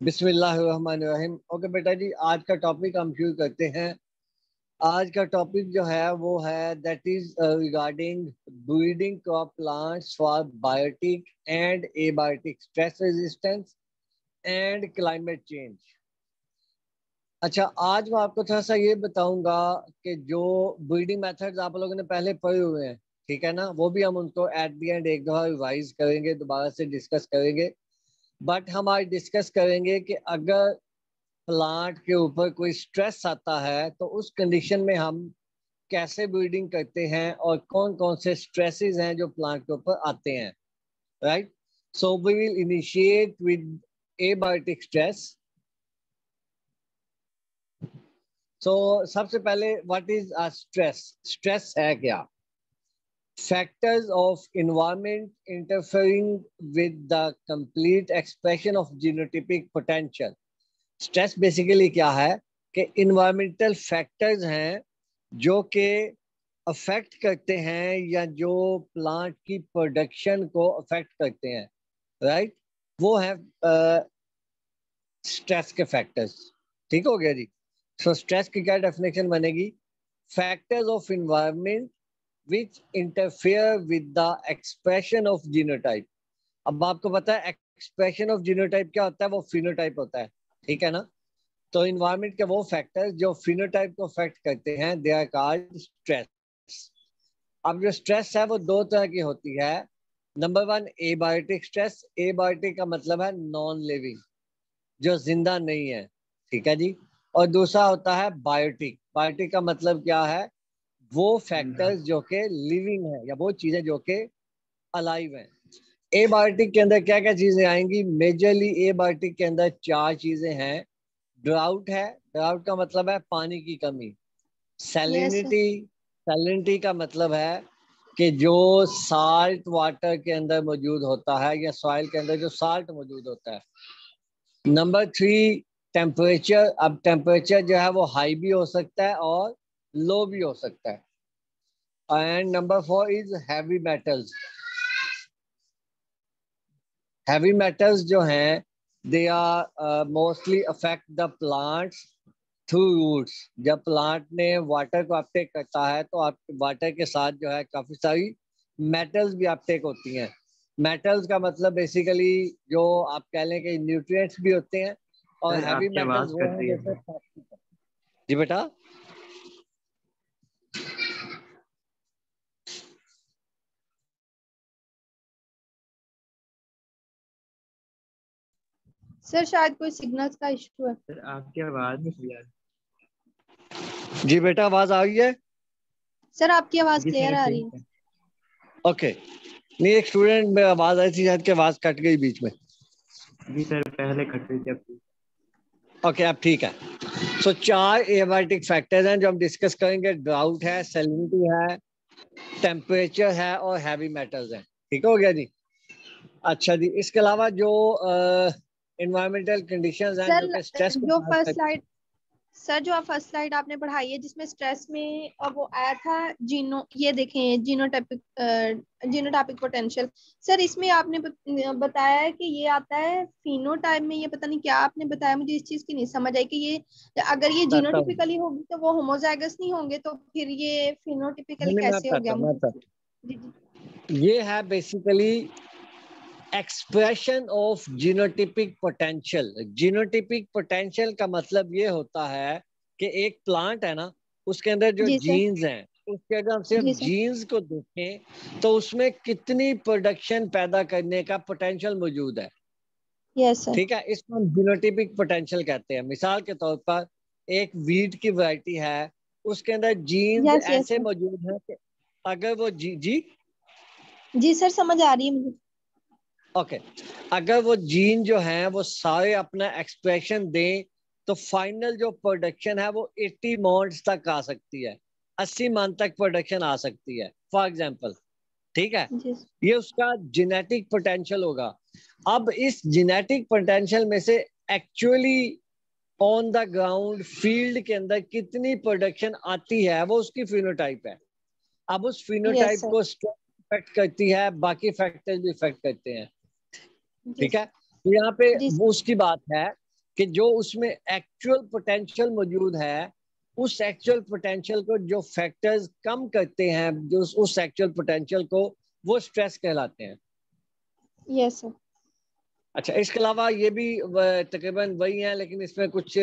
बिस्मिल्लाहिर्रहमानिर्रहीम। ओके बेटा जी, आज का टॉपिक हम शुरू करते हैं। आज का टॉपिक जो है वो है that is regarding breeding crop plants for biotic and abiotic stress resistance and climate change. अच्छा, आज मैं आपको थोड़ा सा ये बताऊंगा कि जो ब्रीडिंग मेथड्स आप लोगों ने पहले पढ़े हुए हैं, ठीक है ना, वो भी हम उनको एट द एंड एक दफा रिवाइज करेंगे, दोबारा से डिस्कस करेंगे। बट हम आज डिस्कस करेंगे कि अगर प्लांट के ऊपर कोई स्ट्रेस आता है तो उस कंडीशन में हम कैसे ब्रीडिंग करते हैं और कौन कौन से स्ट्रेसेस हैं जो प्लांट के ऊपर आते हैं। Right, so we will initiate with abiotic stress. So सबसे पहले what is a stress? Stress है क्या? Factors of environment interfering with the complete expression of genotypic potential। Stress basically क्या है कि इन्वायरमेंटल फैक्टर्स हैं जो कि अफेक्ट करते हैं या जो प्लांट की प्रोडक्शन को अफेक्ट करते हैं। राइट, वो है स्ट्रेस के फैक्टर्स। ठीक हो गया जी। सो स्ट्रेस की क्या डेफिनेशन बनेगी? Factors of environment which interfere with the expression of genotype. अब आपको पता है एक्सप्रेशन ऑफ जीनोटाइप क्या होता है? वो फिनोटाइप होता है, ठीक है ना। तो इन्वायरमेंट के वो फैक्टर्स जो फिनोटाइप को अफेक्ट करते हैं, दे आर कॉल्ड स्ट्रेस। अब जो स्ट्रेस है वो दो तरह की होती है। Number one, abiotic stress. Abiotic का मतलब है नॉन लिविंग, जो जिंदा नहीं है, ठीक है जी। और दूसरा होता है बायोटिक। बायोटिक का मतलब क्या है? वो फैक्टर्स जो कि लिविंग है या वो चीजें जो कि अलाइव हैं। एबायोटिक के अंदर क्या क्या चीजें आएंगी? मेजरली एबायोटिक के अंदर चार चीजें हैं। ड्राउट है, ड्राउट का मतलब है पानी की कमी। Yes, सैलिनिटी, सैलिनिटी का मतलब है कि जो साल्ट वाटर के अंदर मौजूद होता है या सॉइल के अंदर जो साल्ट मौजूद होता है। Number three, temperature. अब टेम्परेचर जो है वो हाई भी हो सकता है और लो भी हो सकता है। And number four is heavy metals. Heavy metals जो हैं they are mostly affect the plants through roots. जब प्लांट ने वाटर को अपटेक करता है तो आप वाटर के साथ जो है काफी सारी मेटल्स भी अपटेक होती हैं। मेटल्स का मतलब बेसिकली जो आप कह लें कि न्यूट्रिएंट्स भी होते हैं। और सर हैवी आपकी मेटल्स आवाज वो कट हैं रही है जैसे सर। जी बेटा। सर शायद कोई सिग्नल्स का इशू है। सर आपकी आवाज नहीं क्लियर। जी बेटा, आवाज आ रही है? सर आपकी आवाज जी क्लियर सर आ रही ठीक है। है। ओके। नहीं, एक स्टूडेंट में आवाज आई थी शायद कि आवाज कट गई बीच में। जी सर पहले कट रही थी अब। ओके, अब ठीक है। सो चार एबायोटिक फैक्टर्स हैं जो हम डिस्कस करेंगे। ड्राउट है, सैलिनिटी है, टेम्परेचर है और हैवी मेटल्स हैं। ठीक हो गया जी। अच्छा जी, इसके अलावा जो इन्वायरमेंटल कंडीशंस हैं सर जो कि स्ट्रेस को जो cause फर्स्ट करती स्लाइड सर जो आप फर्स्ट स्लाइड आपने पढ़ाई है जिसमें स्ट्रेस में वो आया था ये देखें जीनोटापिक पोटेंशियल। सर इसमें आपने बताया है कि ये आता है फिनोटाइप में। ये पता नहीं क्या आपने बताया, मुझे इस चीज की नहीं समझ आई कि ये अगर ये बताता हूँ। जीनोटिपिकली होगी तो वो होमोजाइगस नहीं होंगे, तो फिर ये नहीं फिनोटिपिकली नहीं, मैं कैसे हो बताता गया हूँ, मैं मुझे बताता जी जी। हूँ। ये है basically expression of genotypic potential. Genotypic potential का मतलब ये होता है कि एक प्लांट है ना, उसके अंदर जो जी सर। जीन्स हैं, उसके अगर हम सिर्फ जी सर। जीन्स को देखें तो उसमें कितनी प्रोडक्शन पैदा करने का पोटेंशियल मौजूद है। Yes sir. ठीक है, इसको हम जीनोटिपिक पोटेंशियल कहते हैं। मिसाल के तौर पर एक वीट की वैरायटी है, उसके अंदर जीन्स यस यस ऐसे सर। मौजूद हैं कि अगर वो जी जी जी सर समझ आ रही है मुझे। ओके, अगर वो जीन जो है वो सारे अपना एक्सप्रेशन दें तो फाइनल जो प्रोडक्शन है वो 80 मॉन्ट्स तक आ सकती है, 80 मान तक प्रोडक्शन आ सकती है फॉर एग्जांपल। ठीक है, जी सर। ये उसका जेनेटिक पोटेंशियल होगा। अब इस जेनेटिक पोटेंशियल में से actually on the ground field के अंदर कितनी प्रोडक्शन आती है वो उसकी फिनोटाइप है। अब उस यस फिनोटाइप सर। को इफेक्ट करती है, बाकी फैक्टर्स भी इफेक्ट करते हैं। जी ठीक है, तो यहाँ पे जी वो उसकी बात है कि जो उसमें एक्चुअल पोटेंशियल मौजूद है, उस एक्चुअल पोटेंशियल को जो फैक्टर्स कम करते हैं जो उस एक्चुअल पोटेंशियल को, वो स्ट्रेस कहलाते हैं। Yes sir. अच्छा, इसके अलावा ये भी तकरीबन वही है, लेकिन इसमें कुछ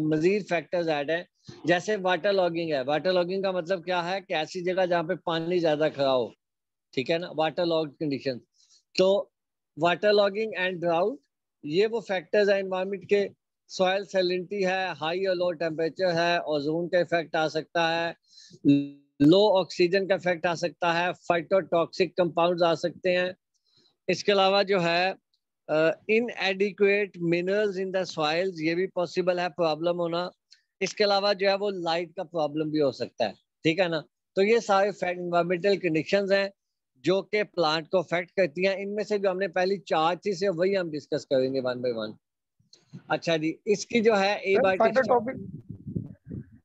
मजीद फैक्टर्स ऐड हैं। जैसे वाटर लॉगिंग है। वाटर लॉगिंग का मतलब क्या है कि ऐसी जगह जहाँ पे पानी ज्यादा खड़ा हो, ठीक है ना, वाटर लॉग कंडीशन। तो वाटर लॉगिंग एंड ड्राउट, ये वो फैक्टर्स है एनवायरनमेंट के। सॉइल सैलिनिटी है, हाई और लो टेम्परेचर है, ओजोन का इफेक्ट आ सकता है, लो ऑक्सीजन का इफेक्ट आ सकता है, फाइटोटॉक्सिक कंपाउंड्स आ सकते हैं। इसके अलावा जो है इनएडिक्वेट मिनरल्स इन द सॉइल्स, ये भी पॉसिबल है प्रॉब्लम होना। इसके अलावा जो है वो लाइट का प्रॉब्लम भी हो सकता है, ठीक है ना। तो ये सारे एनवायरमेंटल कंडीशंस हैं जो कि प्लांट को अफेक्ट करती हैं। इनमें से जो हमने पहली 4 चीजें वही हम डिस्कस करेंगे वन बाय वन। अच्छा जी, इसकी जो है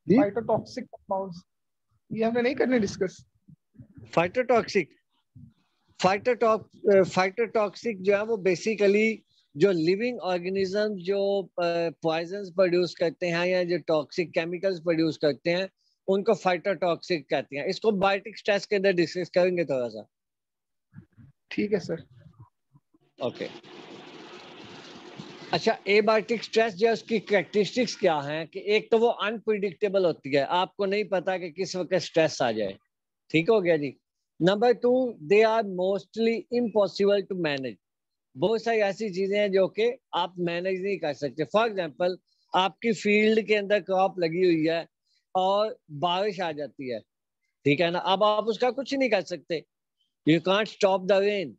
फाइटोटॉक्सिक कंपाउंड्स ये हमने नहीं करने डिस्कस। फाइटोटॉक्सिक जो है वो बेसिकली जो लिविंग ऑर्गेनिज्म जो पॉइजन्स प्रोड्यूस करते हैं या जो टॉक्सिक केमिकल्स प्रोड्यूस करते हैं, उनको फाइटोटॉक्सिक कहते हैं। इसको बायोटिक स्ट्रेस के अंदर डिस्कस करेंगे थोड़ा सा। ठीक है सर। ओके। अच्छा, एबायोटिक स्ट्रेस जो है उसकी कैरेक्टरिस्टिक्स क्या हैं कि एक तो वो अनप्रिडिक्टेबल होती है, आपको नहीं पता कि किस वक्त स्ट्रेस आ जाए, ठीक हो गया जी। Number 2, they are mostly impossible to manage. बहुत सारी ऐसी चीजें हैं जो कि आप मैनेज नहीं कर सकते। फॉर एग्जांपल, आपकी फील्ड के अंदर क्रॉप लगी हुई है और बारिश आ जाती है, ठीक है ना, अब आप उसका कुछ नहीं कर सकते, you can't stop the rain,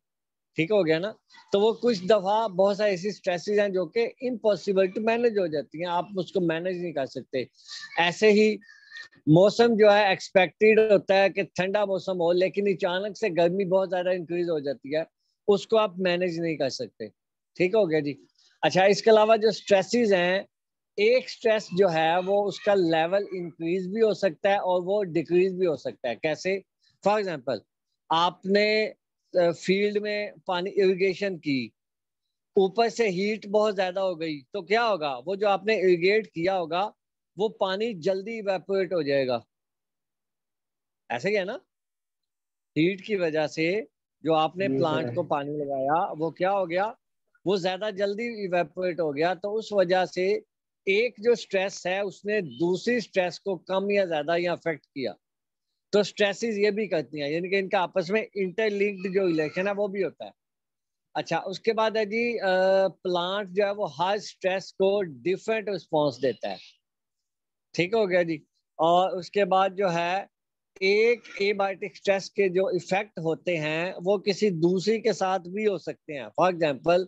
ठीक हो गया ना। तो वो कुछ दफा बहुत सारी ऐसी स्ट्रेसेस हैं जो कि इम्पॉसिबल टू मैनेज हो जाती हैं, आप उसको मैनेज नहीं कर सकते। ऐसे ही मौसम जो है एक्सपेक्टेड होता है कि ठंडा मौसम हो, लेकिन अचानक से गर्मी बहुत ज्यादा इंक्रीज हो जाती है, उसको आप मैनेज नहीं कर सकते, ठीक हो गया जी। अच्छा, इसके अलावा जो स्ट्रेसेस हैं, एक स्ट्रेस जो है वो उसका लेवल इंक्रीज भी हो सकता है और वो डिक्रीज भी हो सकता है। कैसे? फॉर एग्जांपल, आपने फील्ड में पानी इरिगेशन की, ऊपर से हीट बहुत ज्यादा हो गई, तो क्या होगा, वो जो आपने इरिगेट किया होगा वो पानी जल्दी इवेपोरेट हो जाएगा, ऐसे ही है ना। हीट की वजह से जो आपने प्लांट को पानी लगाया वो क्या हो गया, वो ज्यादा जल्दी इवेपोरेट हो गया। तो उस वजह से एक जो स्ट्रेस है उसने दूसरी स्ट्रेस को कम या ज्यादा या अफेक्ट किया। तो स्ट्रेसेस ये भी करती हैं, यानी कि इनका आपस में इंटरलिंक्ड जो रिलेशन है वो भी होता है। अच्छा, उसके बाद है जी, प्लांट जो है वो हर स्ट्रेस को डिफरेंट रिस्पॉन्स देता है, ठीक हो गया जी। और उसके बाद जो है एक एबायोटिक स्ट्रेस के जो इफेक्ट होते हैं वो किसी दूसरी के साथ भी हो सकते हैं। फॉर एग्जांपल,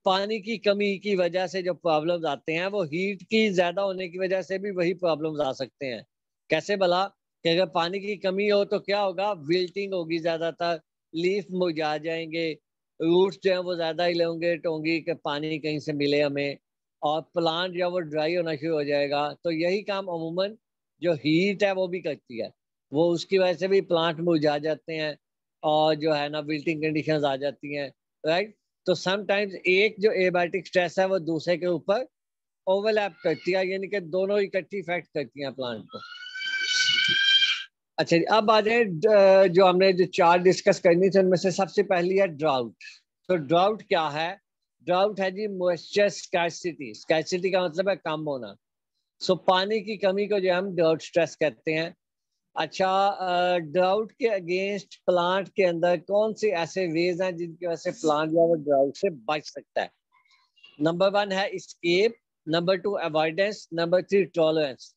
पानी की कमी की वजह से जो प्रॉब्लम्स आते हैं वो हीट की ज्यादा होने की वजह से भी वही प्रॉब्लम्स आ सकते हैं। कैसे भला? कि अगर पानी की कमी हो तो क्या होगा, विल्टिंग होगी, ज्यादातर लीफ मुरझा जाएंगे, रूट्स जो है वो ज्यादा इलोंगेट होंगी कि पानी कहीं से मिले हमें, और प्लांट जो है वो ड्राई होना शुरू हो जाएगा। तो यही काम अमूमन जो हीट है वो भी करती है, वो उसकी वजह से भी प्लांट मुरझा जाते हैं और जो है ना विल्टिंग कंडीशंस आ जाती हैं, राइट। तो समटाइम्स एक जो एबायोटिक स्ट्रेस है वो दूसरे के ऊपर ओवरलैप करती है, यानी कि दोनों इकट्ठी इफेक्ट करती हैं प्लांट को। अच्छा जी, अब आ जाए जो हमने जो 4 डिस्कस करनी थी उनमें से सबसे पहली है ड्राउट। तो ड्राउट क्या है? ड्राउट है जी मॉइस्चर स्कैर्सिटी। स्कैर्सिटी का मतलब है कम होना। सो पानी की कमी को जो हम ड्राउट स्ट्रेस कहते हैं। अच्छा, ड्राउट के अगेंस्ट प्लांट के अंदर कौन से ऐसे वेज हैं जिनकी वजह से प्लांट जो है वो ड्राउट से बच सकता है? नंबर 1 है escape, number 2 avoidance, number 3 tolerance.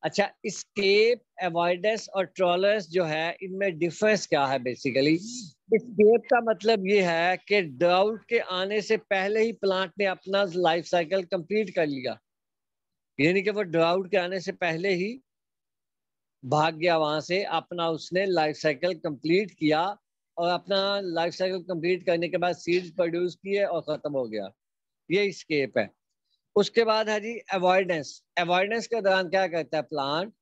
अच्छा, एस्केप, अवॉइडेंस और टॉलरेंस जो है इनमें डिफरेंस क्या है? बेसिकली एस्केप का मतलब ये है कि ड्राउट के आने से पहले ही प्लांट ने अपना लाइफ साइकिल कंप्लीट कर लिया, यानी कि वो ड्राउट के आने से पहले ही भाग गया वहां से, अपना उसने लाइफ साइकिल कंप्लीट किया और अपना लाइफ साइकिल कंप्लीट करने के बाद सीड्स प्रोड्यूस किए और खत्म हो गया। ये एस्केप है। उसके बाद है जी अवॉइडेंस। अवॉइडेंस के दौरान क्या करता है प्लांट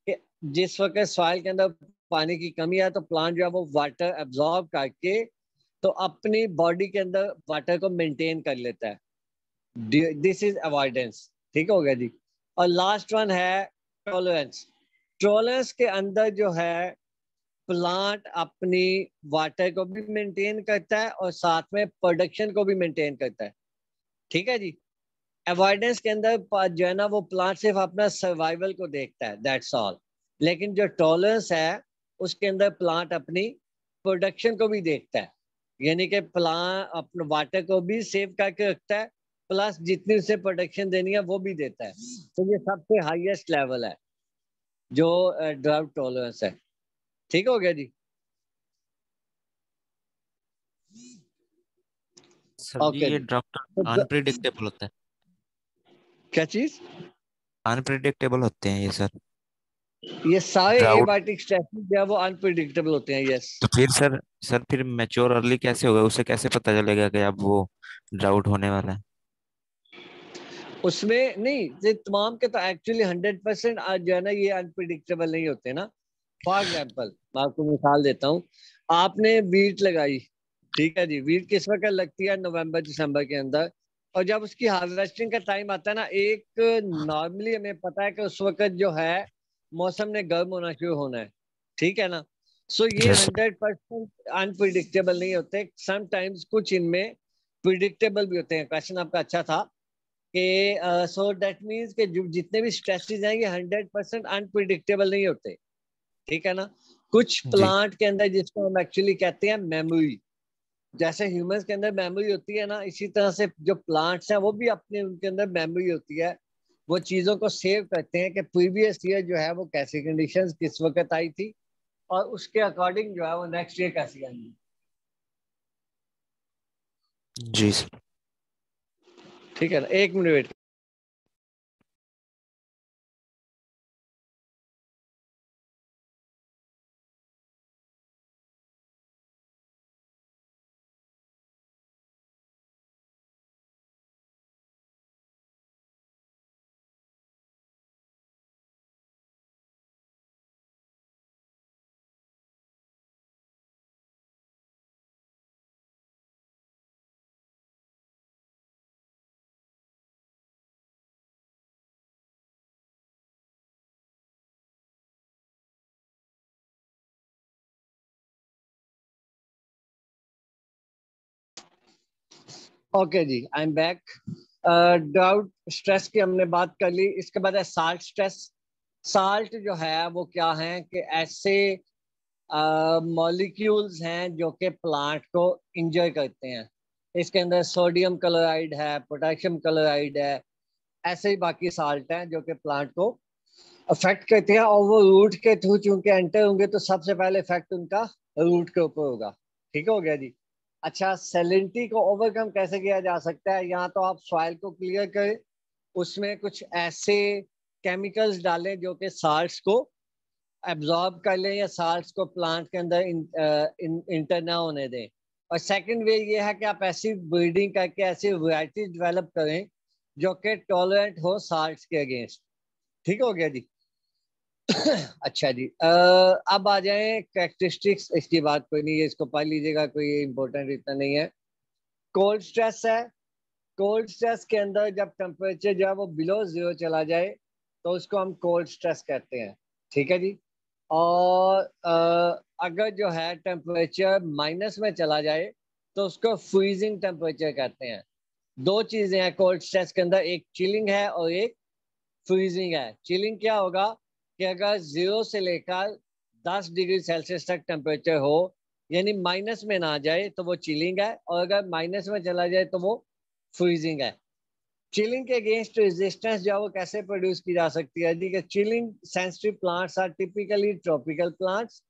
कि जिस वक्त सॉइल के अंदर पानी की कमी है तो प्लांट जो है वो वाटर एब्जॉर्ब करके तो अपनी बॉडी के अंदर वाटर को मेंटेन कर लेता है, दिस इज अवॉइडेंस। ठीक हो गया जी। और लास्ट वन है टॉलरेंस। टॉलरेंस के अंदर जो है प्लांट अपनी वाटर को भी मेंटेन करता है और साथ में प्रोडक्शन को भी मेंटेन करता है। ठीक है जी। अवॉइडेंस के अंदर जो है ना वो प्लांट सिर्फ अपना सर्वाइवल को देखता है, दैट्स ऑल। लेकिन जो टॉलरेंस है उसके अंदर प्लांट अपनी प्रोडक्शन को भी देखता है, यानी कि प्लांट अपने वाटर को भी सेव करके रखता है, प्लस जितनी उसे प्रोडक्शन देनी है वो भी देता है। तो ये सबसे हाईएस्ट लेवल है जो ड्राउट टॉलरेंस है। ठीक हो गया जी। सर जी ओके ये जी। ड्राफ्ट तो अनप्रिडिक्टेबल होता है, क्या चीज? अनप्रिडिक्टेबल होते हैं ये सर। ये सारे ड्राउट एबायोटिक स्ट्रेसेस जो है वो अनप्रिडिक्टेबल होते हैं, यस। तो फिर सर फिर मैच्योर अर्ली कैसे होगा, उसे कैसे पता चलेगा कि अब वो ड्राउट होने वाला है? उसमें नहीं, ये तमाम के तो एक्चुअली 100% जो है ना ये अनप्रिडिक्टेबल नहीं होते ना। फॉर एग्जाम्पल मैं आपको मिसाल देता हूँ। आपने वीट लगाई, ठीक है जी। वीट किस वक्त लगती है? नवंबर दिसंबर के अंदर। और जब उसकी हार्वेस्टिंग का टाइम आता है ना, एक नॉर्मली हमें पता है कि उस वक्त जो है मौसम ने गर्म होना शुरू होना है। ठीक है ना। सो ये यस 100% अनप्रिडिक्टेबल नहीं होते, समटाइम्स कुछ इनमें प्रिडिक्टेबल भी होते हैं। क्वेश्चन आपका अच्छा था कि सो दैट मीन्स कि जो जितने भी स्ट्रेसेस हैं ये 100% अनप्रिडिक्टेबल नहीं होते। ठीक है ना। कुछ जी प्लांट के अंदर जिसको हम एक्चुअली कहते हैं मेमोरी, जैसे ह्यूमंस के अंदर मेमोरी होती है ना, इसी तरह से जो प्लांट्स हैं वो भी अपने उनके अंदर मेमोरी होती है। वो चीजों को सेव करते हैं कि प्रीवियस ईयर जो है वो कैसी कंडीशंस किस वक्त आई थी और उसके अकॉर्डिंग जो है वो नेक्स्ट ईयर कैसी आएंगी। जी सर। ठीक है ना, एक मिनट वेट। ओके जी, I am back. Drought stress की हमने बात कर ली। इसके बाद है साल्ट स्ट्रेस। साल्ट जो है वो क्या है कि ऐसे मॉलिक्यूल्स हैं जो कि प्लांट को इंजॉय करते हैं। इसके अंदर सोडियम क्लोराइड है, पोटेशियम क्लोराइड है, ऐसे ही बाकी साल्ट हैं जो कि प्लांट को अफेक्ट करते हैं। और वो रूट के थ्रू चूंकि एंटर होंगे तो सबसे पहले इफेक्ट उनका रूट के ऊपर होगा। ठीक हो गया जी। अच्छा, सैलिनिटी को ओवरकम कैसे किया जा सकता है? यहाँ तो आप सॉइल को क्लियर करें, उसमें कुछ ऐसे केमिकल्स डालें जो कि साल्ट्स को एब्जॉर्ब कर लें या साल्ट्स को प्लांट के अंदर इंटर ना होने दें। और सेकंड वे ये है कि आप ऐसी ब्रीडिंग करके ऐसी वैरायटी डेवलप करें जो कि टॉलरेंट हो साल्ट्स के अगेंस्ट। ठीक हो गया जी। अच्छा जी। अब आ जाए कैरेक्टरिस्टिक्स। इसकी बात कोई नहीं है, इसको पढ़ लीजिएगा, कोई इंपॉर्टेंट इतना नहीं है। कोल्ड स्ट्रेस है। कोल्ड स्ट्रेस के अंदर जब टेम्परेचर जो है वो बिलो जीरो चला जाए तो उसको हम कोल्ड स्ट्रेस कहते हैं। ठीक है जी। और अगर जो है टेम्परेचर माइनस में चला जाए तो उसको फ्रीजिंग टेम्परेचर कहते हैं। दो चीजें हैं कोल्ड स्ट्रेस के अंदर, एक चिलिंग है और एक फ्रीजिंग है। चिलिंग क्या होगा कि अगर 0 से लेकर 10 डिग्री सेल्सियस तक टेम्परेचर हो, यानी माइनस में ना जाए तो वो चिलिंग है, और अगर माइनस में चला जाए तो वो फ्रीजिंग है। चिलिंग के अगेंस्ट रेजिस्टेंस जो है वो कैसे प्रोड्यूस की जा सकती है? जी, chilling sensitive plants are typically tropical plants.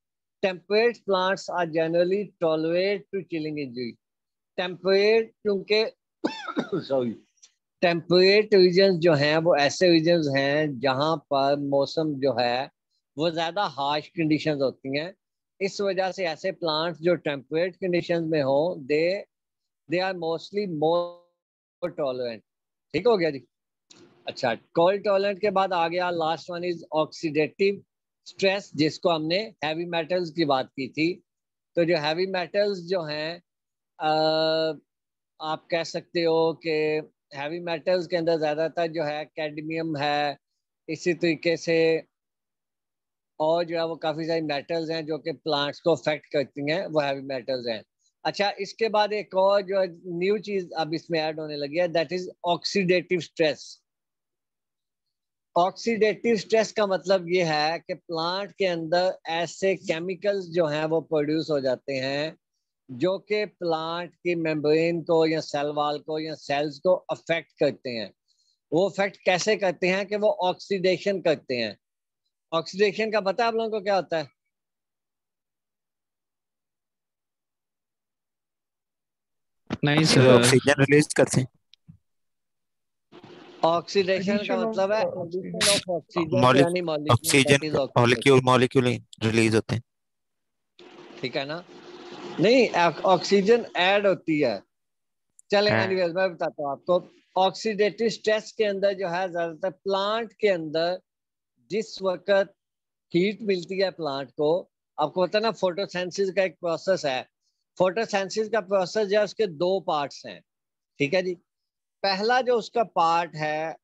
Temperate plants are generally tolerate to chilling injury. Temperate क्योंकि सॉरी, टेम्परेट रीजन जो हैं वो ऐसे रीजन हैं जहां पर मौसम जो है वो ज्यादा हार्श कंडीशंस होती हैं। इस वजह से ऐसे प्लांट्स जो टेम्परेट कंडीशंस में हो they they are mostly more tolerant. ठीक हो गया जी। अच्छा, कोल्ड टॉलरेंट के बाद आ गया last one is oxidative stress, जिसको हमने हैवी मेटल्स की बात की थी। तो जो हैवी मेटल्स जो हैं आप कह सकते हो कि हैवी मेटल्स के अंदर ज्यादातर जो है कैडमियम है, इसी तरीके से और जो है वो काफी सारी मेटल्स हैं जो कि प्लांट्स को अफेक्ट करती हैं, वो हैवी मेटल्स हैं। अच्छा, इसके बाद एक और जो न्यू चीज अब इसमें ऐड होने लगी है, that is oxidative stress. Oxidative stress का मतलब ये है कि प्लांट के अंदर ऐसे केमिकल्स जो हैं वो प्रोड्यूस हो जाते हैं जो कि प्लांट की मेम्ब्रेन को या सेल वॉल को या सेल्स को अफेक्ट करते हैं। वो अफेक्ट कैसे करते हैं कि वो ऑक्सीडेशन करते हैं। ऑक्सीडेशन का पता है आप लोगों को क्या होता है? नहीं सर सर। ऑक्सीजन रिलीज करते हैं। ऑक्सीडेशन का एडिशन मतलब है of addition oxygen. Of oxygen to any molecule, that is oxygen oxidation. Molecule release होते हैं। ठीक है ना? नहीं, ऑक्सीजन ऐड होती है। चले हैं। एनीवेज मैं बताता हूँ आपको। ऑक्सीडेटिव स्ट्रेस के अंदर जो है ज्यादातर प्लांट के अंदर जिस वक्त हीट मिलती है प्लांट को, आपको पता है ना फोटोसिंथेसिस का एक प्रोसेस है। फोटोसिंथेसिस का प्रोसेस जो है उसके दो पार्ट्स हैं। ठीक है जी। पहला जो उसका पार्ट है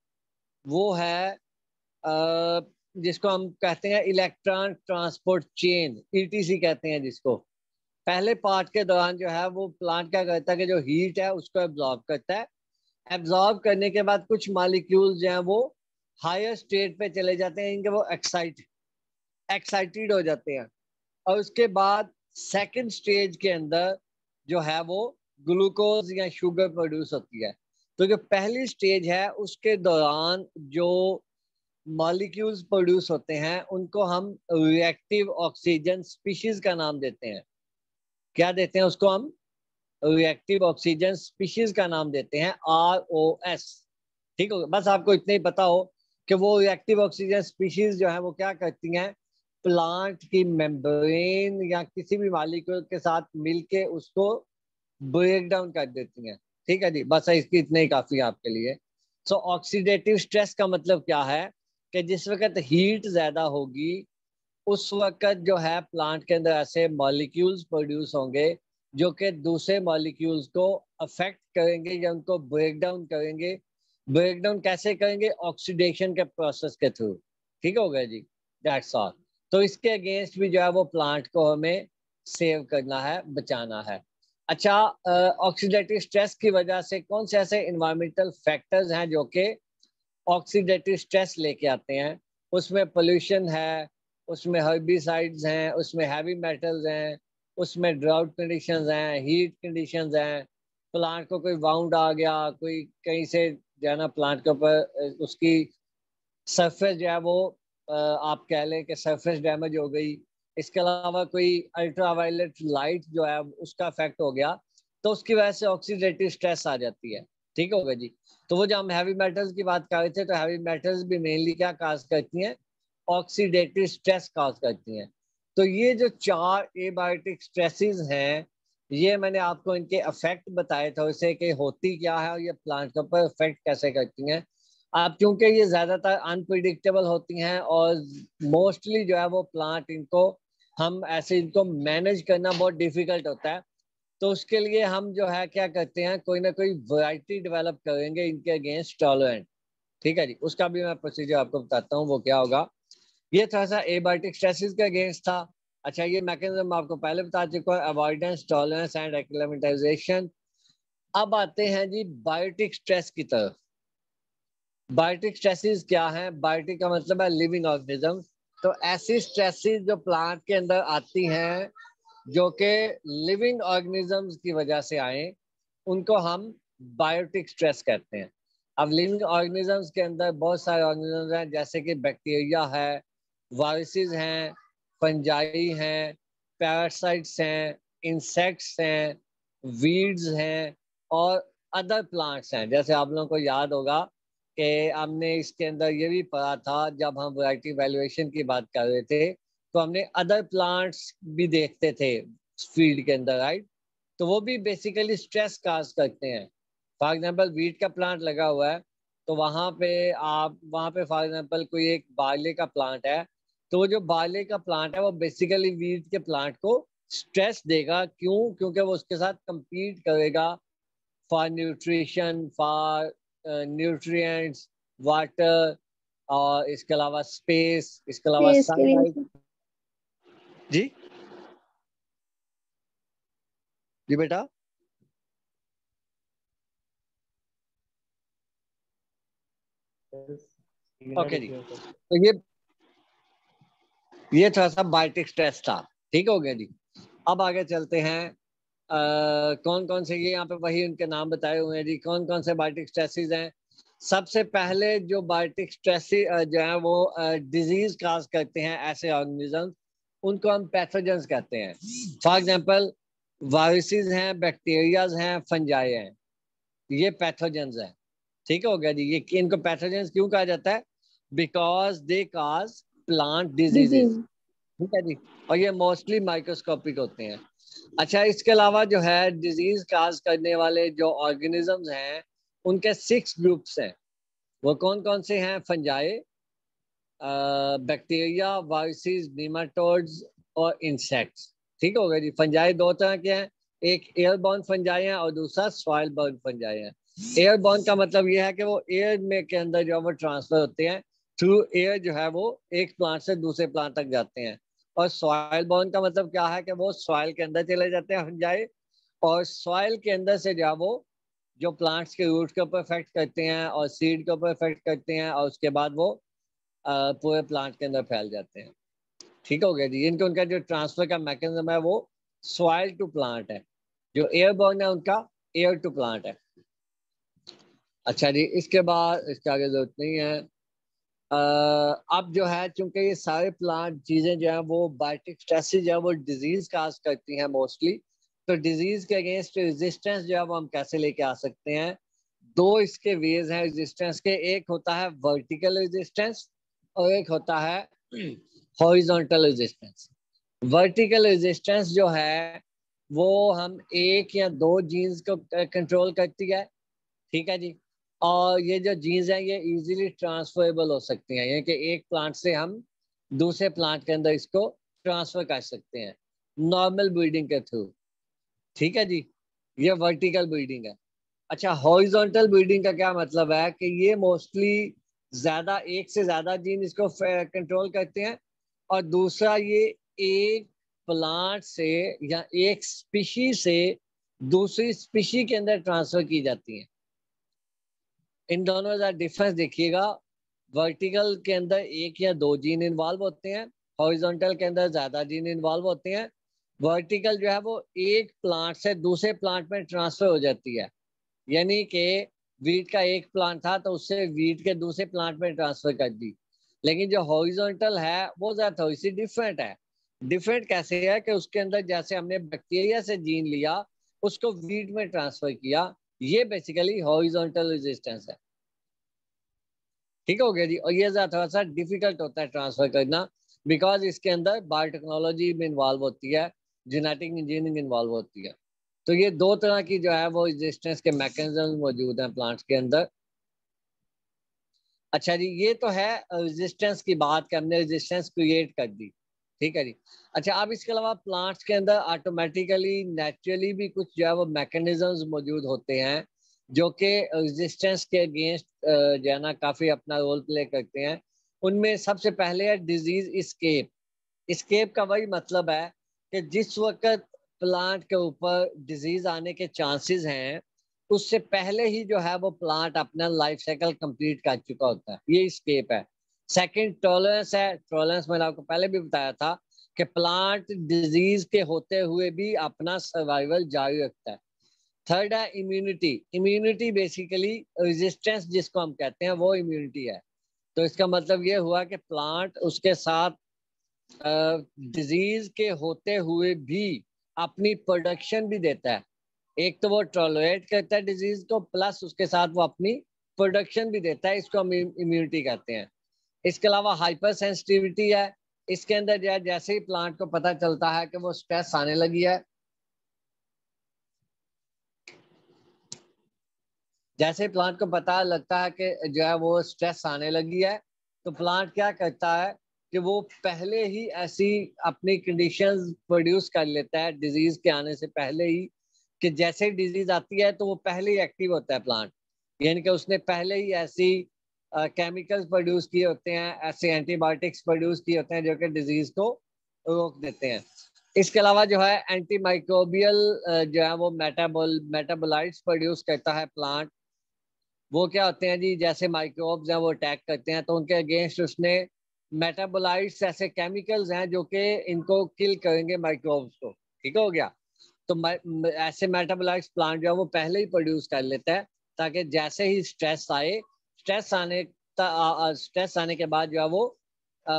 वो है जिसको हम कहते हैं इलेक्ट्रॉन ट्रांसपोर्ट चेन, ईटीसी कहते हैं जिसको। पहले पार्ट के दौरान जो है वो प्लांट क्या करता है कि जो हीट है उसको एब्जॉर्ब करता है। एब्जॉर्ब करने के बाद कुछ मॉलिक्यूल्स जो हैं वो हायर स्टेट पे चले जाते हैं, इनके वो एक्साइटेड हो जाते हैं। और उसके बाद सेकंड स्टेज के अंदर जो है वो ग्लूकोज या शुगर प्रोड्यूस होती है। तो जो पहली स्टेज है उसके दौरान जो मॉलिक्यूल्स प्रोड्यूस होते हैं उनको हम रिएक्टिव ऑक्सीजन स्पीशीज का नाम देते हैं। क्या देते हैं उसको हम? रिएक्टिव ऑक्सीजन स्पीशीज का नाम देते हैं, ROS। ठीक हो, बस आपको इतना ही पता हो कि वो रिएक्टिव ऑक्सीजन स्पीशीज जो है वो क्या करती हैं, प्लांट की मेम्ब्रेन या किसी भी मॉलिक्यूल के साथ मिलके उसको ब्रेक डाउन कर देती हैं। ठीक है जी, बस इसकी इतना ही काफी है आपके लिए। सो ऑक्सीडेटिव स्ट्रेस का मतलब क्या है कि जिस वक्त हीट ज्यादा होगी उस वक्त जो है प्लांट के अंदर ऐसे मॉलिक्यूल्स प्रोड्यूस होंगे जो कि दूसरे मॉलिक्यूल्स को अफेक्ट करेंगे या उनको ब्रेक डाउन करेंगे। ब्रेक डाउन कैसे करेंगे? ऑक्सीडेशन के प्रोसेस के थ्रू। ठीक हो गया जी, दैट्स ऑल। तो इसके अगेंस्ट भी जो है वो प्लांट को हमें सेव करना है, बचाना है। अच्छा, ऑक्सीडेटिव स्ट्रेस की वजह से कौन से ऐसे इन्वायरमेंटल फैक्टर्स हैं जो कि ऑक्सीडेटिव स्ट्रेस लेके आते हैं? उसमें पोल्यूशन है, उसमें हर्बिसाइड्स हैं, उसमें हैवी मेटल्स हैं, उसमें ड्राउट कंडीशंस हैं, हीट कंडीशंस हैं। प्लांट को कोई वाउंड आ गया, कोई कहीं से जो है ना प्लांट के ऊपर उसकी सरफेस जो है वो आप कह लें कि सरफेस डैमेज हो गई। इसके अलावा कोई अल्ट्रावायलेट लाइट जो है उसका इफेक्ट हो गया, तो उसकी वजह से ऑक्सीडेटिव स्ट्रेस आ जाती है। ठीक होगा जी। तो वो जब हम हैवी मेटल्स की बात कर रहे थे, तो हैवी मेटल्स भी मेनली क्या काज करती हैं? ऑक्सीडेटिव स्ट्रेस काज करती हैं। तो ये जो चार एबायोटिक स्ट्रेसेस हैं, ये मैंने आपको इनके इफेक्ट बताए थे उसे कि होती क्या है और ये प्लांट के ऊपर इफेक्ट कैसे करती हैं। अब क्योंकि ये ज्यादातर अनप्रिडिक्टेबल होती हैं और मोस्टली जो है वो प्लांट इनको हम ऐसे इनको मैनेज करना बहुत डिफिकल्ट होता है, तो उसके लिए हम जो है क्या करते हैं, कोई ना कोई वैरायटी डेवलप करेंगे इनके अगेंस्ट टॉलरेंट। ठीक है जी, उसका भी मैं प्रोसीजर आपको बताता हूँ वो क्या होगा। ये थोड़ा सा एबायोटिक स्ट्रेसेस के अगेंस्ट था। अच्छा, ये मैकेनिज्म आपको पहले बता चुका है, अवॉइडेंस, टॉलरेंस एंड एक्लेमेटाइजेशन। अब आते हैं जी बायोटिक स्ट्रेस की तरफ। बायोटिक स्ट्रेसेस क्या है? बायोटिक का मतलब है लिविंग ऑर्गेनिज्म। तो ऐसी स्ट्रेसेस जो प्लांट के अंदर आती हैं जो कि लिविंग ऑर्गेनिजम्स की वजह से आए, उनको हम बायोटिक स्ट्रेस कहते हैं। अब लिविंग ऑर्गेनिजम्स के अंदर बहुत सारे ऑर्गेनिजम्स हैं, जैसे कि बैक्टीरिया है, वायरसेस हैं, फंजाई हैं, पैरासाइट्स हैं, इंसेक्ट्स हैं, वीड्स हैं और अदर प्लांट्स हैं। जैसे आप लोगों को याद होगा कि हमने इसके अंदर ये भी पढ़ा था जब हम वैरायटी वैल्यूएशन की बात कर रहे थे, तो हमने अदर प्लांट्स भी देखते थे फील्ड के अंदर, राइट? तो वो भी बेसिकली स्ट्रेस काज करते हैं। फॉर एग्जांपल वीट का प्लांट लगा हुआ है, तो वहाँ पे फॉर एग्जांपल कोई एक बारले का प्लांट है, तो वो जो बारले का प्लांट है वो बेसिकली वीट के प्लांट को स्ट्रेस देगा। क्यों? क्योंकि वो उसके साथ compete करेगा for nutrition, for nutrients, water, और इसके अलावा स्पेस, इसके अलावा स्पेस के लिए सनलाइट। जी जी बेटा। ओके जी, तो ये थोड़ा सा बायोटिक स्ट्रेस था। ठीक हो गया जी। अब आगे चलते हैं। कौन कौन से, ये यहाँ पे वही उनके नाम बताए हुए हैं जी, कौन कौन से बायोटिक स्ट्रेसेस हैं। सबसे पहले जो बायोटिक स्ट्रेसेस जो है वो डिजीज काज करते हैं ऐसे ऑर्गेनिज्म, उनको हम पैथोजेंस कहते हैं। फॉर एग्जांपल वायरसेस हैं, बैक्टीरियाज हैं, फंजाई हैं, ये पैथोजेंस हैं। ठीक हो गया जी। ये इनको पैथोजेंस क्यों कहा जाता है? Because they cause plant diseases. Disease. ठीक है जी। और ये मोस्टली माइक्रोस्कोपिक होते हैं। अच्छा, इसके अलावा जो है डिजीज काज करने वाले जो ऑर्गेनिजम्स हैं उनके 6 ग्रुप्स हैं। वो कौन कौन से हैं? फंजाई, बैक्टीरिया, वायरसेस, नेमाटोड्स और इंसेक्ट्स। ठीक हो गया जी। फंजाई 2 तरह के हैं, एक एयरबॉर्न फंजाई है और दूसरा सॉइल बॉर्न फंजाई है। एयरबॉर्न का मतलब यह है कि वो एयर में के अंदर जो है वो ट्रांसफर होते हैं, थ्रू एयर जो है वो एक प्लांट से दूसरे प्लांट तक जाते हैं। और सॉइल बॉर्न का मतलब क्या है कि वो सॉइल के अंदर चले जाते हैं फंजाई, और सॉइल के अंदर से जो है वो जो प्लांट्स के रूट के ऊपर इफेक्ट करते हैं और सीड के ऊपर इफेक्ट करते हैं, और उसके बाद वो पूरे प्लांट के अंदर फैल जाते हैं। ठीक हो गया जी। इनका उनका जो ट्रांसफर का मैकेनिज्म है वो सॉइल टू प्लांट है। जो एयरबॉर्न है उनका एयर टू प्लांट है। अच्छा जी, इसके बाद इसके आगे जरूरत नहीं है। अब जो है चूंकि ये सारे प्लांट चीजें जो है वो बायोटिक स्ट्रेसेस जो है वो डिजीज काज करती हैं मोस्टली, तो डिजीज के अगेंस्ट रेजिस्टेंस जो है वो हम कैसे लेके आ सकते हैं? 2 इसके वेज हैं रेजिस्टेंस के। एक होता है वर्टिकल रेजिस्टेंस और एक होता है हॉरिजॉन्टल रेजिस्टेंस। वर्टिकल रेजिस्टेंस जो है वो हम 1 या 2 जीन्स को कंट्रोल करती है। ठीक है जी। और ये जो जीन्स हैं ये इजीली ट्रांसफरेबल हो सकती हैं, यानी कि एक प्लांट से हम दूसरे प्लांट के अंदर इसको ट्रांसफर कर सकते हैं नॉर्मल ब्रीडिंग के थ्रू। ठीक है जी, ये वर्टिकल ब्रीडिंग है। अच्छा, हॉरिजॉन्टल ब्रीडिंग का क्या मतलब है कि ये मोस्टली ज्यादा, एक से ज्यादा जीन इसको कंट्रोल करते हैं, और दूसरा ये एक प्लांट से या एक स्पीशी से दूसरी स्पीशी के अंदर ट्रांसफर की जाती हैं। इन दोनों का डिफरेंस देखिएगा। वर्टिकल के अंदर 1 या 2 जीन इन्वॉल्व होते हैं, हॉरिजॉन्टल के अंदर ज्यादा जीन इन्वॉल्व होते हैं। वर्टिकल जो है वो एक प्लांट से दूसरे प्लांट में ट्रांसफर हो जाती है, यानी कि वीट का एक प्लांट था तो उससे वीट के दूसरे प्लांट में ट्रांसफर कर दी। लेकिन जो हॉरिजॉन्टल है वो ज्यादा थोड़ी सी डिफरेंट है। डिफरेंट कैसे है कि उसके अंदर जैसे हमने बैक्टीरिया से जीन लिया, उसको वीट में ट्रांसफर किया, ये बेसिकली हॉरिजॉन्टल रेजिस्टेंस है। ठीक हो गया जी। और ये थोड़ा सा डिफिकल्ट होता है ट्रांसफर करना, बिकॉज इसके अंदर बायोटेक्नोलॉजी में इन्वॉल्व होती है, जेनेटिक इंजीनियरिंग इन्वॉल्व होती है। तो ये 2 तरह की जो है वो रेजिस्टेंस के मैकेनिज्म मौजूद हैं प्लांट्स के अंदर। अच्छा जी, ये तो है रेजिस्टेंस की बात कि हमने रेजिस्टेंस क्रिएट कर दी। ठीक है जी। अच्छा, अब इसके अलावा प्लांट्स के अंदर ऑटोमेटिकली नेचुरली भी कुछ जो है वो मैकेनिज्म्स मौजूद होते हैं जो कि रेजिस्टेंस के अगेंस्ट जो है ना काफी अपना रोल प्ले करते हैं। उनमें सबसे पहले है डिजीज इस्केप। इस्केप का वही मतलब है कि जिस वक्त प्लांट के ऊपर डिजीज आने के चांसेस हैं, उससे पहले ही जो है वो प्लांट अपना लाइफ साइकिल कंप्लीट कर चुका होता है, ये स्केप है। सेकंड टॉलरेंस है। टॉलरेंस मैंने आपको पहले भी बताया था कि प्लांट डिजीज के होते हुए भी अपना सर्वाइवल जारी रखता है। थर्ड है इम्यूनिटी। इम्यूनिटी बेसिकली रेजिस्टेंस जिसको हम कहते हैं वो इम्यूनिटी है। तो इसका मतलब ये हुआ कि प्लांट उसके साथ डिजीज के होते हुए भी अपनी प्रोडक्शन भी देता है। एक तो वो टॉलरेट करता है डिजीज को, प्लस उसके साथ वो अपनी प्रोडक्शन भी देता है, इसको हम इम्यूनिटी कहते हैं। इसके अलावा हाइपर सेंसिटिविटी है। इसके अंदर जो है जैसे ही प्लांट को पता चलता है कि वो स्ट्रेस आने लगी है, जैसे प्लांट को पता लगता है कि जो है वो स्ट्रेस आने लगी है, तो प्लांट क्या करता है कि वो पहले ही ऐसी अपनी कंडीशंस प्रोड्यूस कर लेता है डिजीज के आने से पहले ही, कि जैसे डिजीज आती है तो वो पहले ही एक्टिव होता है प्लांट। यानी कि उसने पहले ही ऐसी केमिकल्स प्रोड्यूस किए होते हैं, ऐसे एंटीबायोटिक्स प्रोड्यूस किए होते हैं जो कि डिजीज को रोक देते हैं। इसके अलावा जो है एंटी माइक्रोबियल जो है वो मेटाबोलाइट्स प्रोड्यूस करता है प्लांट। वो क्या होते हैं जी, जैसे माइक्रोब्स हैं वो अटैक करते हैं तो उनके अगेंस्ट उसने मेटाबोलाइट्स ऐसे केमिकल्स हैं जो कि इनको किल करेंगे माइक्रोब्स को। ठीक हो गया। तो ऐसे मेटाबोलाइट्स प्लांट जो है वो पहले ही प्रोड्यूस कर लेता है ताकि जैसे ही स्ट्रेस आए, स्ट्रेस आने के बाद जो है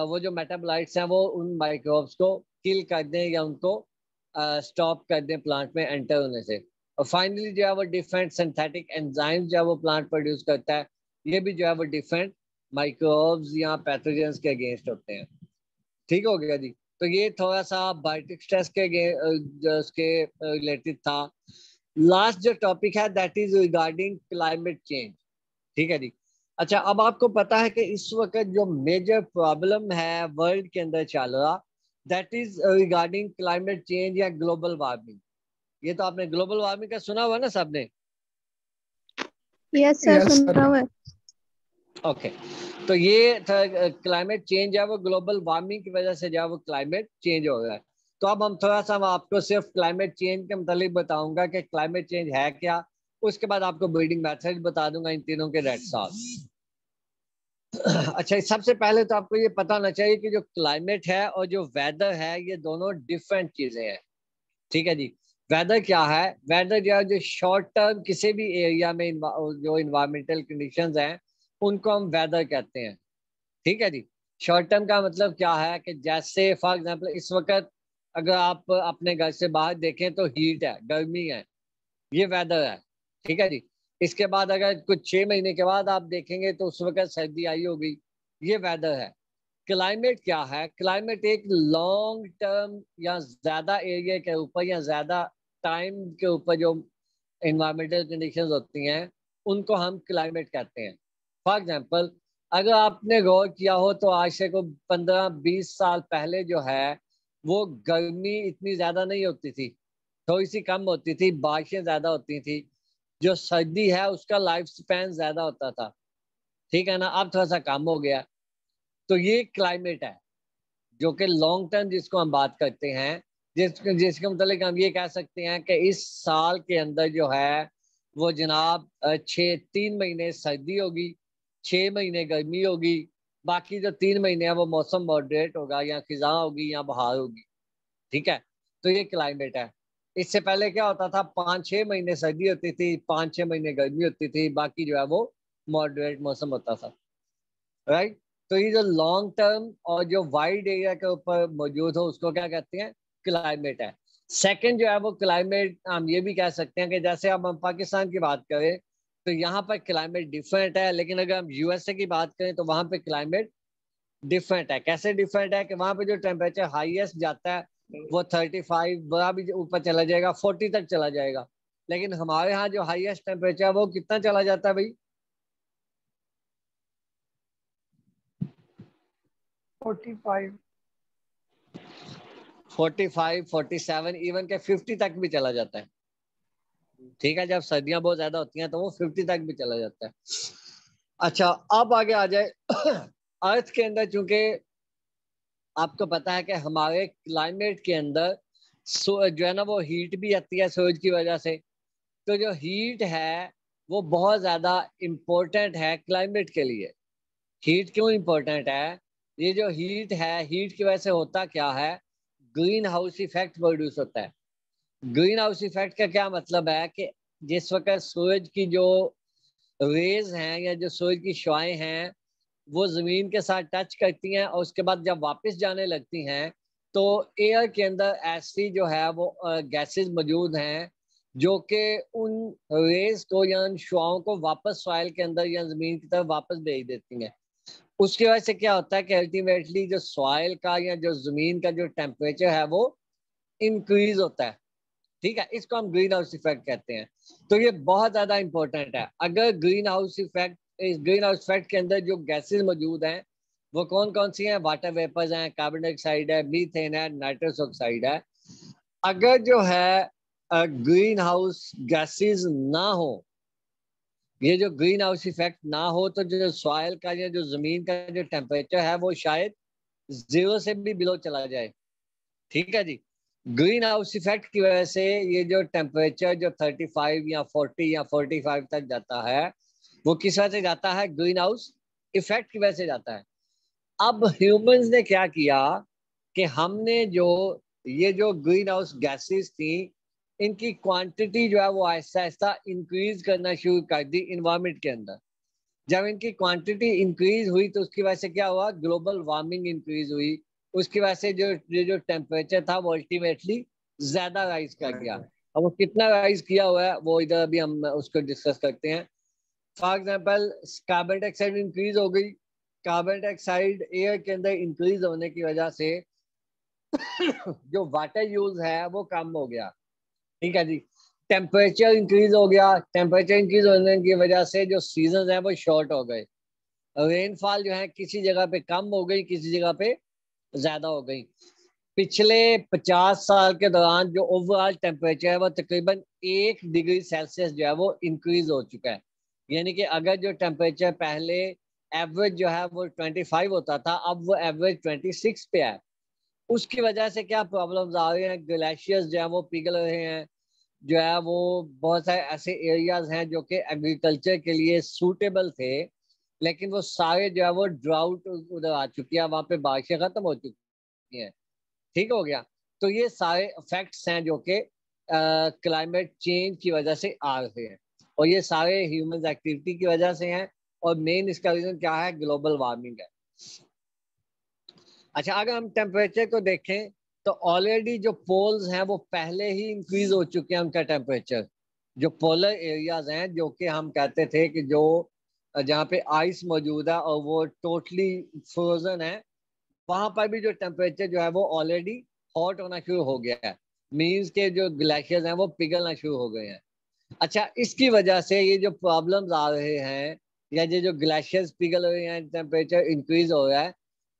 वो जो मेटाबोलाइट्स हैं वो उन माइक्रोब्स को किल कर दें या उनको स्टॉप कर दें प्लांट में एंटर होने से। और फाइनली जो है वो डिफरेंट सिंथेटिक एंजाइम्स जो है वो प्लांट प्रोड्यूस करता है। ये भी जो है वो डिफरेंट माइक्रोब्स या पैथोजेंस के अगेंस्ट होते हैं। ठीक हो गया जी। तो ये थोड़ा सा बायोटिक स्ट्रेस के रिलेटेड था। लास्ट जो टॉपिक है that is regarding climate change. ठीक है जी। अच्छा, अब आपको पता है कि इस वक्त जो मेजर प्रॉब्लम है वर्ल्ड के अंदर चल रहा, that is regarding climate change या ग्लोबल वार्मिंग। ये तो आपने ग्लोबल वार्मिंग का सुना हुआ ना सबने? यस सर, सुना हुआ है। ओके। तो ये क्लाइमेट चेंज है वो ग्लोबल वार्मिंग की वजह से जो है वो क्लाइमेट चेंज हो रहा है। तो अब हम थोड़ा सा आपको सिर्फ क्लाइमेट चेंज के मतलब बताऊंगा कि क्लाइमेट चेंज है क्या। उसके बाद आपको ब्रीडिंग मेथड बता दूंगा इन तीनों के रेड साथ। अच्छा, सबसे पहले तो आपको ये पता होना चाहिए कि जो क्लाइमेट है और जो वेदर है ये दोनों डिफरेंट चीजें हैं। ठीक है जी। वेदर क्या है? वेदर जो है जो शॉर्ट टर्म किसी भी एरिया में जो इन्वायरमेंटल कंडीशंस हैं उनको हम वेदर कहते हैं। ठीक है जी। शॉर्ट टर्म का मतलब क्या है कि जैसे फॉर एग्जांपल इस वक्त अगर आप अपने घर से बाहर देखें तो हीट है, गर्मी है, ये वेदर है। ठीक है जी। इसके बाद अगर कुछ 6 महीने के बाद आप देखेंगे तो उस वक्त सर्दी आई होगी, ये वेदर है। क्लाइमेट क्या है? क्लाइमेट एक लॉन्ग टर्म या ज्यादा एरिया के ऊपर या ज्यादा टाइम के ऊपर जो इन्वायरमेंटल कंडीशंस होती हैं उनको हम क्लाइमेट कहते हैं। फॉर एग्जांपल अगर आपने गौर किया हो तो आज से को 15-20 साल पहले जो है वो गर्मी इतनी ज्यादा नहीं होती थी, थोड़ी सी कम होती थी, बारिशें ज्यादा होती थी। जो सर्दी है उसका लाइफ स्पैन ज्यादा होता था। ठीक है ना? अब थोड़ा सा कम हो गया। तो ये क्लाइमेट है जो कि लॉन्ग टर्म जिसको हम बात करते हैं, जिसके मतलब हम ये कह सकते हैं कि इस साल के अंदर जो है वो जनाब 3 महीने सर्दी होगी, 6 महीने गर्मी होगी, बाकी जो 3 महीने है वो मौसम मॉडरेट होगा या खिजा होगी या बहार होगी। ठीक है। तो ये क्लाइमेट है। इससे पहले क्या होता था, 5-6 महीने सर्दी होती थी, 5-6 महीने गर्मी होती थी, बाकी जो है वो मॉडरेट मौसम होता था। राइट। तो ये जो लॉन्ग टर्म और जो वाइड एरिया के ऊपर मौजूद हो उसको क्या कहते हैं? क्लाइमेट है। सेकंड जो है वो क्लाइमेट हम ये भी कह सकते हैं कि जैसे अब हम पाकिस्तान की बात करें तो यहाँ पर क्लाइमेट डिफरेंट है, लेकिन अगर हम यूएसए की बात करें तो वहां पे क्लाइमेट डिफरेंट है। कैसे डिफरेंट है कि वहां पे जो टेम्परेचर हाईएस्ट जाता है वो 35, बड़ा भी ऊपर चला जाएगा, 40 तक चला जाएगा। लेकिन हमारे यहाँ जो हाईएस्ट टेम्परेचर है वो कितना चला जाता है भाई? 45। 45, 47, इवन के 50 तक भी चला जाता है। ठीक है। जब सर्दियां बहुत ज्यादा होती हैं तो वो 50 तक भी चला जाता है। अच्छा, अब आगे आ जाए अर्थ के अंदर, चूंकि आपको पता है कि हमारे क्लाइमेट के अंदर जो है ना वो हीट भी आती है सूरज की वजह से। तो जो हीट है वो बहुत ज्यादा इम्पोर्टेंट है क्लाइमेट के लिए। हीट क्यों इम्पोर्टेंट है? ये जो हीट है, हीट की वजह से होता क्या है, ग्रीन हाउस इफेक्ट प्रोड्यूस होता है। ग्रीन हाउस इफेक्ट का क्या मतलब है कि जिस वक्त सूरज की जो रेज हैं या जो सूरज की शुआएं हैं वो जमीन के साथ टच करती हैं और उसके बाद जब वापस जाने लगती हैं तो एयर के अंदर ऐसी जो है वो गैसेस मौजूद हैं जो कि उन रेज को या उन शुआओं को वापस सॉइल के अंदर या जमीन की तरफ वापस भेज देती हैं। उसकी वजह से क्या होता है कि अल्टीमेटली जो सॉइल का या जो जमीन का जो टेम्परेचर है वो इंक्रीज होता है। ठीक है। इसको हम ग्रीन हाउस इफेक्ट कहते हैं। तो ये बहुत ज्यादा इंपॉर्टेंट है। अगर ग्रीन हाउस इफेक्ट, इस ग्रीन हाउस इफेक्ट के अंदर जो गैसेस मौजूद हैं वो कौन कौन सी हैं? वाटर वेपर्स हैं, कार्बन डाइऑक्साइड है, मीथेन है, नाइट्रस ऑक्साइड है। अगर जो है ग्रीन हाउस गैसेस ना हो ये जो ग्रीन हाउस इफेक्ट ना हो तो जो सॉइल का या जो जमीन का जो टेम्परेचर है वो शायद 0 से भी बिलो चला जाए। ठीक है जी। ग्रीन हाउस इफेक्ट की वजह से ये जो टेम्परेचर जो 35 या 40 या 45 तक जाता है वो किस वजह से जाता है? ग्रीन हाउस इफेक्ट की वजह से जाता है। अब ह्यूमंस ने क्या किया कि हमने जो ये जो ग्रीन हाउस गैसेस थी इनकी क्वांटिटी जो है वो आहिस्ता आहिस्ता इंक्रीज करना शुरू कर दी इन्वायरमेंट के अंदर। जब इनकी क्वांटिटी इंक्रीज हुई तो उसकी वजह से क्या हुआ? ग्लोबल वार्मिंग इंक्रीज हुई। उसकी वजह से जो टेम्परेचर था वो अल्टीमेटली ज्यादा राइज कर गया। अब वो कितना राइज किया हुआ है वो इधर अभी हम उसको डिस्कस करते हैं। For example carbon dioxide increase हो गई। कार्बन डाइऑक्साइड एयर के अंदर इंक्रीज होने की वजह से जो वाटर यूज है वो कम हो गया। ठीक है जी। टेम्परेचर इंक्रीज हो गया। टेम्परेचर इंक्रीज होने की वजह से जो सीजन है वो शॉर्ट हो गए। रेनफॉल जो है किसी जगह पे कम हो गई, किसी जगह पे ज्यादा हो गई। पिछले 50 साल के दौरान जो ओवरऑल टेम्परेचर है वो तकरीबन 1 डिग्री सेल्सियस जो है वो इंक्रीज हो चुका है। यानी कि अगर जो टेम्परेचर पहले एवरेज जो है वो 25 होता था, अब वो एवरेज 26 पे है। उसकी वजह से क्या प्रॉब्लम्स आ रही हैं? ग्लेशियर्स जो है वो पिघल रहे हैं। जो है वो बहुत सारे ऐसे एरियाज हैं जो कि एग्रीकल्चर के लिए सूटेबल थे, लेकिन वो सारे जो है वो ड्राउट उधर आ चुकी है, वहां पे बारिशें खत्म हो चुकी हैं। ठीक हो गया। तो ये सारे इफेक्ट्स हैं जो कि क्लाइमेट चेंज की वजह से आ रहे हैं, और ये सारे ह्यूमन एक्टिविटी की वजह से हैं। और मेन इसका रीजन क्या है? ग्लोबल वार्मिंग है। अच्छा, अगर हम टेम्परेचर को देखें तो ऑलरेडी जो पोल्स हैं वो पहले ही इंक्रीज हो चुके हैं उनका टेम्परेचर। जो पोलर एरियाज हैं जो कि हम कहते थे कि जो जहाँ पे आइस मौजूद है और वो टोटली फ्रोजन है, वहां पर भी जो टेम्परेचर जो है वो ऑलरेडी हॉट होना शुरू हो गया है। मीन्स के जो ग्लेशियर्स हैं वो पिघलना शुरू हो गए हैं। अच्छा, इसकी वजह से ये जो प्रॉब्लम्स आ रहे हैं या ये जो ग्लेशियर्स पिघल रहे हैं, टेम्परेचर इंक्रीज हो रहा है,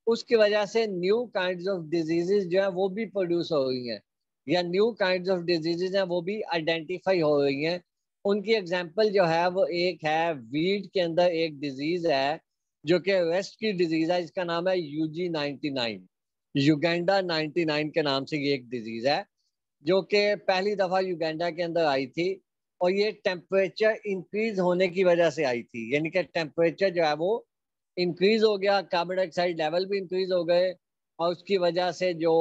उसकी वजह से न्यू काइंड्स ऑफ डिजीजेस जो है वो भी प्रोड्यूस हो रही हैं, या न्यू काइंड्स ऑफ डिजीजेस हैं वो भी आइडेंटिफाई हो रही हैं। उनकी एग्जांपल जो है वो एक है वीट के अंदर एक डिजीज है जो कि वेस्ट की डिजीज है। इसका नाम है UG99, युगांडा 99 के नाम से ये एक डिजीज है जो कि पहली दफा युगांडा के अंदर आई थी। और ये टेम्परेचर इंक्रीज होने की वजह से आई थी। यानी कि टेम्परेचर जो है वो इंक्रीज हो गया, कार्बन डाइऑक्साइड लेवल भी इंक्रीज हो गए, और उसकी वजह से जो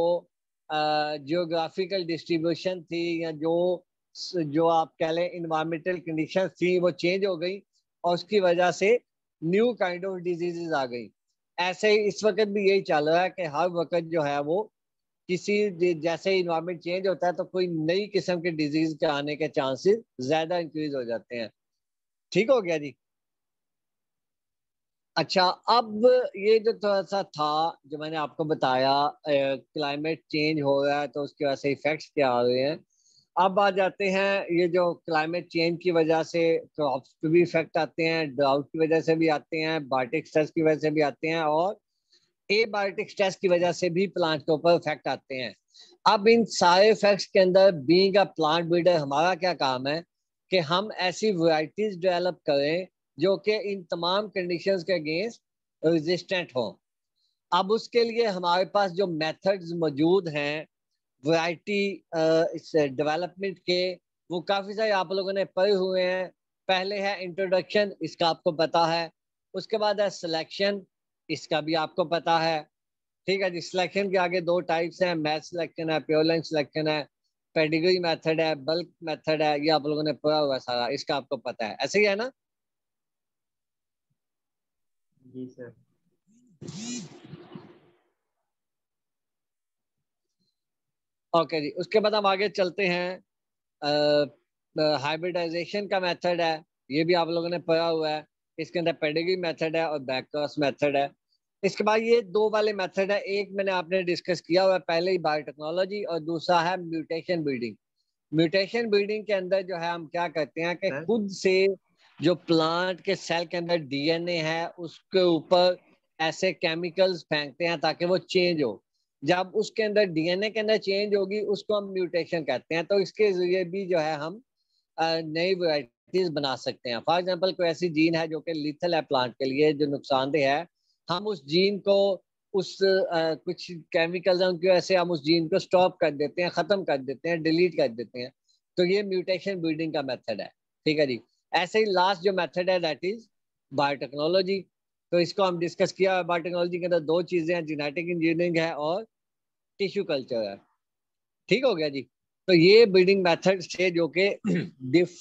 जियोग्राफिकल डिस्ट्रीब्यूशन थी या जो जो आप कह लें इन्वायरमेंटल कंडीशन थी वो चेंज हो गई, और उसकी वजह से न्यू काइंड ऑफ डिजीजेज आ गई। ऐसे ही इस वक्त भी यही चल रहा है कि हर वक्त जो है वो किसी जैसे इन्वायरमेंट चेंज होता है तो कोई नई किस्म के डिजीज के आने के चांसेस ज्यादा इंक्रीज हो जाते हैं। ठीक हो गया जी। अच्छा, अब ये जो थोड़ा सा था जो मैंने आपको बताया क्लाइमेट चेंज हो रहा है तो उसकी वजह से इफेक्ट्स क्या आ रहे हैं। अब आ जाते हैं ये जो क्लाइमेट चेंज की वजह से क्रॉप्स पे भी इफेक्ट आते हैं, ड्राउट की वजह से भी आते हैं, बायोटिक स्ट्रेस की वजह से भी आते हैं, और एबायोटिक स्ट्रेस की वजह से भी प्लांट के ऊपर इफेक्ट आते हैं। अब इन सारे इफेक्ट्स के अंदर बीइंग अ प्लांट ब्रीडर हमारा क्या काम है कि हम ऐसी वैरायटीज डेवलप करें जो कि इन तमाम कंडीशंस के अगेंस्ट रेजिस्टेंट हो। अब उसके लिए हमारे पास जो मेथड्स मौजूद हैं वैरायटी इस डेवलपमेंट के, वो काफ़ी सारे आप लोगों ने पढ़े हुए हैं। पहले है इंट्रोडक्शन, इसका आपको पता है। उसके बाद है सिलेक्शन, इसका भी आपको पता है। ठीक है जी। सिलेक्शन के आगे दो टाइप्स हैं, मैथ सिलेक्शन है, प्योर लाइन सिलेक्शन है, पेडिग्री मेथड है, बल्क मेथड है। ये आप लोगों ने पढ़ा हुआ है सारा, इसका आपको पता है, ऐसे ही है ना? जी सर। ओके जी। उसके बाद हम आगे चलते हैं। हाइब्रिडाइजेशन का मेथड है, ये भी आप लोगों ने पढ़ा हुआ है। इसके अंदर पेडिग्री मेथड है और बैकक्रॉस मेथड है। इसके बाद ये दो वाले मेथड है, एक मैंने आपने डिस्कस किया हुआ है पहले ही, बायोटेक्नोलॉजी, और दूसरा है म्यूटेशन ब्रीडिंग। म्यूटेशन ब्रीडिंग के अंदर जो है हम क्या करते हैं कि खुद से जो प्लांट के सेल के अंदर डीएनए है उसके ऊपर ऐसे केमिकल्स फेंकते हैं ताकि वो चेंज हो। जब उसके अंदर डीएनए के अंदर चेंज होगी उसको हम म्यूटेशन कहते हैं। तो इसके जरिए भी जो है हम नई वैरायटीज बना सकते हैं। फॉर एग्जांपल कोई ऐसी जीन है जो कि लिथल है प्लांट के लिए, जो नुकसानदेह है, हम उस जीन को उस कुछ केमिकल्स हैं उनकी वजह से हम उस जीन को स्टॉप कर देते हैं, खत्म कर देते हैं, डिलीट कर देते हैं, तो ये म्यूटेशन ब्रीडिंग का मेथड है। ठीक है जी। ऐसे ही लास्ट जो मेथड है दैट इज बायोटेक्नोलॉजी। तो इसको हम डिस्कस किया। बायोटेक्नोलॉजी के अंदर दो चीजें हैं, जेनेटिक इंजीनियरिंग है और टिश्यू कल्चर है। ठीक हो गया जी। तो ये ब्रीडिंग मेथड थे जो कि डिफरेंट